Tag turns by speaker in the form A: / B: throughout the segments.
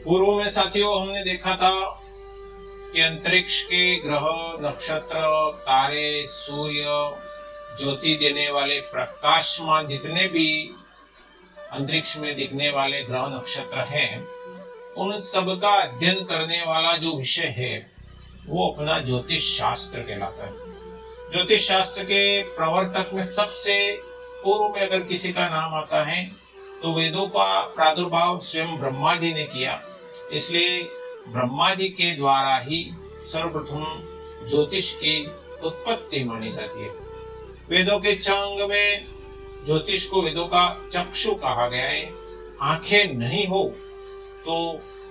A: पूर्व में साथियों हमने देखा था कि अंतरिक्ष के ग्रह, नक्षत्र, तारे, सूर्य, ज्योति देने वाले प्रकाशमान जितने भी अंतरिक्ष में दिखने वाले ग्रह नक्षत्र हैं, उन सब का अध्ययन करने वाला जो विषय है वो अपना ज्योतिष शास्त्र कहलाता है। ज्योतिष शास्त्र के प्रवर्तक में सबसे पूर्व में अगर किसी का नाम आता है तो वेदों का प्रादुर्भाव स्वयं ब्रह्मा जी ने किया, इसलिए ब्रह्मा जी के द्वारा ही सर्वप्रथम ज्योतिष की उत्पत्ति मानी जाती है। वेदों के चंग में ज्योतिष को वेदों का चक्षु कहा गया है। आंखें नहीं हो तो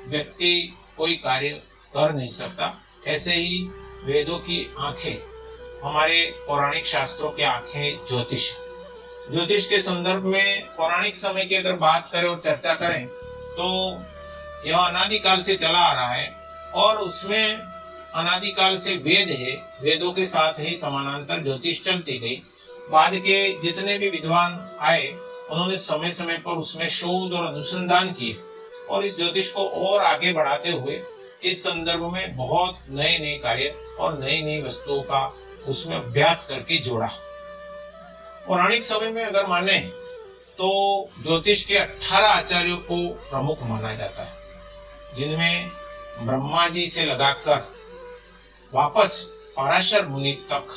A: व्यक्ति कोई कार्य कर नहीं सकता, ऐसे ही वेदों की आंखें, हमारे पौराणिक शास्त्रों की आंखें ज्योतिष। ज्योतिष के संदर्भ में पौराणिक समय की अगर बात करें और चर्चा करें तो यह अनादिकाल से चला आ रहा है और उसमें अनादिकाल से वेद है, वेदों के साथ ही समानांतर ज्योतिष चलती गई। बाद के जितने भी विद्वान आए उन्होंने समय समय पर उसमें शोध और अनुसंधान किए और इस ज्योतिष को और आगे बढ़ाते हुए इस संदर्भ में बहुत नए नए कार्य और नई नई वस्तुओं का उसमें अभ्यास करके जोड़ा। पौराणिक समय में अगर माने तो ज्योतिष के 18 आचार्यों को प्रमुख माना जाता है, जिनमें ब्रह्मा जी से लगाकर वापस पराशर मुनि तक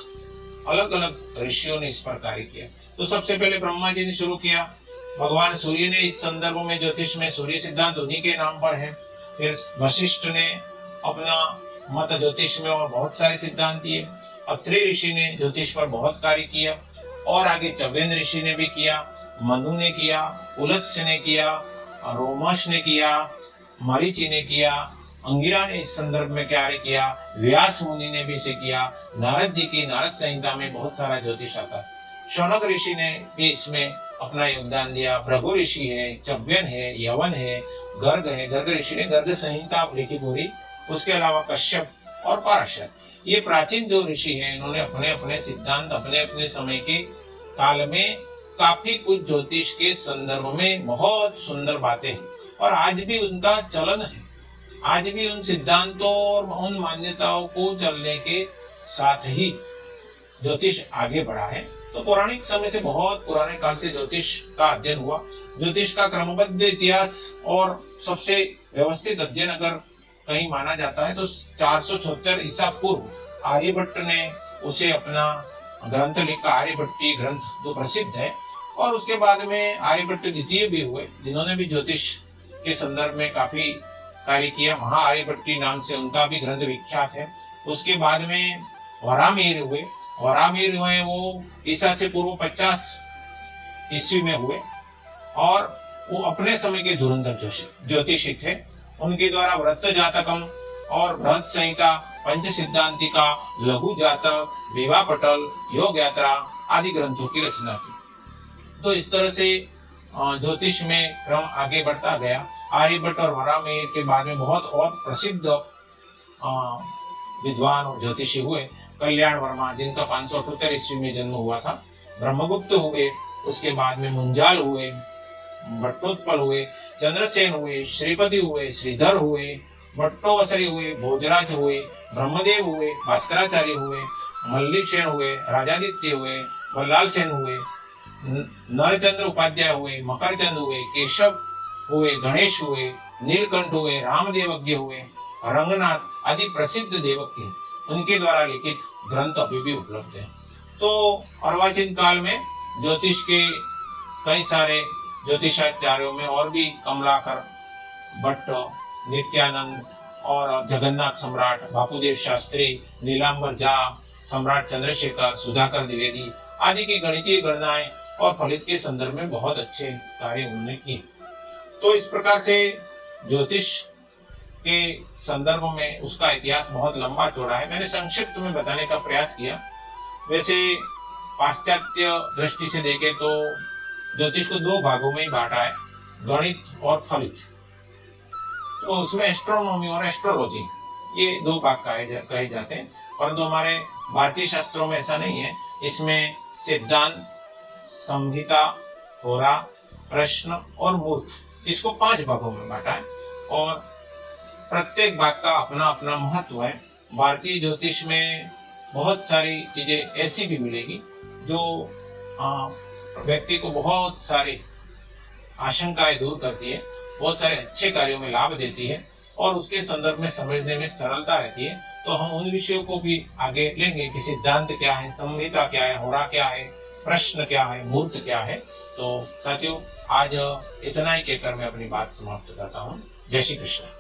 A: अलग अलग ऋषियों ने इस पर कार्य किया। तो सबसे पहले ब्रह्मा जी ने शुरू किया। भगवान सूर्य ने इस संदर्भ में ज्योतिष में सूर्य सिद्धांत उन्हीं के नाम पर है। फिर वशिष्ठ ने अपना मत ज्योतिष में और बहुत सारे सिद्धांत दिए। अत्रि ऋषि ने ज्योतिष पर बहुत कार्य किया और आगे चव्यन ऋषि ने भी किया, मनु ने किया, उलस्य ने किया, रोमश ने किया, मरीचि ने किया, अंगिरा ने इस संदर्भ में कार्य किया, व्यास मुनि ने भी इसे किया। नारद जी की नारद संहिता में बहुत सारा ज्योतिष आता है। शौनक ऋषि ने भी इसमें अपना योगदान दिया। भृगु ऋषि है, चव्यन है, यवन है, गर्ग है। गर्ग ऋषि ने गर्ग संहिता लिखी पूरी। उसके अलावा कश्यप और पराशर, ये प्राचीन जो ऋषि हैं, इन्होंने अपने अपने सिद्धांत अपने अपने समय के काल में काफी कुछ ज्योतिष के संदर्भ में बहुत सुंदर बातें हैं और आज भी उनका चलन है। आज भी उन सिद्धांतों और उन मान्यताओं को चलने के साथ ही ज्योतिष आगे बढ़ा है। तो पौराणिक समय से बहुत पुराने काल से ज्योतिष का अध्ययन हुआ। ज्योतिष का क्रमबद्ध इतिहास और सबसे व्यवस्थित अध्ययन अगर कहीं माना जाता है तो 476 ईसा पूर्व आर्यभट्ट ने उसे अपना ग्रंथ लिखा। आर्यभट्टी ग्रंथ जो प्रसिद्ध है। और उसके बाद में आर्यभट्ट द्वितीय भी हुए, जिन्होंने भी ज्योतिष के संदर्भ में काफी कार्य किया। महा आर्यभट्टी नाम से उनका भी ग्रंथ विख्यात है। उसके बाद में वराहमिहिर हुए। वराहमिहिर हुए वो ईसा से पूर्व 50 ईस्वी में हुए और वो अपने समय के धुरंधर ज्योतिषी थे। उनके द्वारा व्रत जातकम और बृहत संहिता, पंच सिद्धांतिका, लघु जातक, विवाह पटल, योग यात्रा आदि ग्रंथों की रचना की। तो इस तरह से ज्योतिष में क्रम आगे बढ़ता गया। आर्यभट्ट और वराहमिहिर के बाद में बहुत और प्रसिद्ध विद्वान और ज्योतिषी हुए। कल्याण वर्मा, जिनका 578 ईस्वी में जन्म हुआ था। ब्रह्मगुप्त हुए। उसके बाद में मुंजाल हुए, भट्टोत्पल हुए, चंद्रसेन हुए, श्रीपति हुए, श्रीधर हुए, भट्टोवसरी हुए, भोजराज हुए, ब्रह्मदेव हुए, भास्कराचार्य हुए, मल्लिकसेन हुए, राजादित्य हुए, बल्लाल सेन हुए, नरचंद्र उपाध्याय हुए, मकरचंद हुए, केशव हुए, गणेश हुए, नीलकंठ हुए, रामदेवज्ञ हुए, रंगनाथ आदि प्रसिद्ध देवज्ञ, उनके द्वारा लिखित ग्रंथ अभी भी उपलब्ध है। तो अर्वाचीन काल में ज्योतिष के कई सारे ज्योतिषाचार्यों में और भी कमलाकर, भट्ट, नित्यानंद और जगन्नाथ सम्राट, बापूदेव शास्त्री, नीलांबर झा, सम्राट चंद्रशेखर, सुधाकर द्विवेदी आदि की गणितीय गणनाएं और फलित के संदर्भ में बहुत अच्छे कार्य उन्होंने किए। तो इस प्रकार से ज्योतिष के संदर्भ में उसका इतिहास बहुत लंबा चौड़ा है। मैंने संक्षिप्त में बताने का प्रयास किया। वैसे पाश्चात्य दृष्टि से देखें तो ज्योतिष को दो भागों में ही बांटा है, गणित और फलित। तो उसमें एस्ट्रोनॉमी और एस्ट्रोलॉजी ये दो भाग कहे जाते हैं, परंतु हमारे भारतीय शास्त्रों में ऐसा नहीं है। इसमें सिद्धांत, संहिता, होरा, प्रश्न और मूर्त, इसको 5 भागों में बांटा है। और प्रत्येक बात का अपना अपना महत्व है। भारतीय ज्योतिष में बहुत सारी चीजें ऐसी भी मिलेगी जो व्यक्ति को बहुत सारी आशंकाएं दूर करती है, बहुत सारे अच्छे कार्यों में लाभ देती है और उसके संदर्भ में समझने में सरलता रहती है। तो हम उन विषयों को भी आगे लेंगे कि सिद्धांत क्या है, संहिता क्या है, होरा क्या है, प्रश्न क्या है, मुहूर्त क्या है। तो साथियों, आज इतना ही कहकर मैं अपनी बात समाप्त करता हूँ। जय श्री कृष्ण।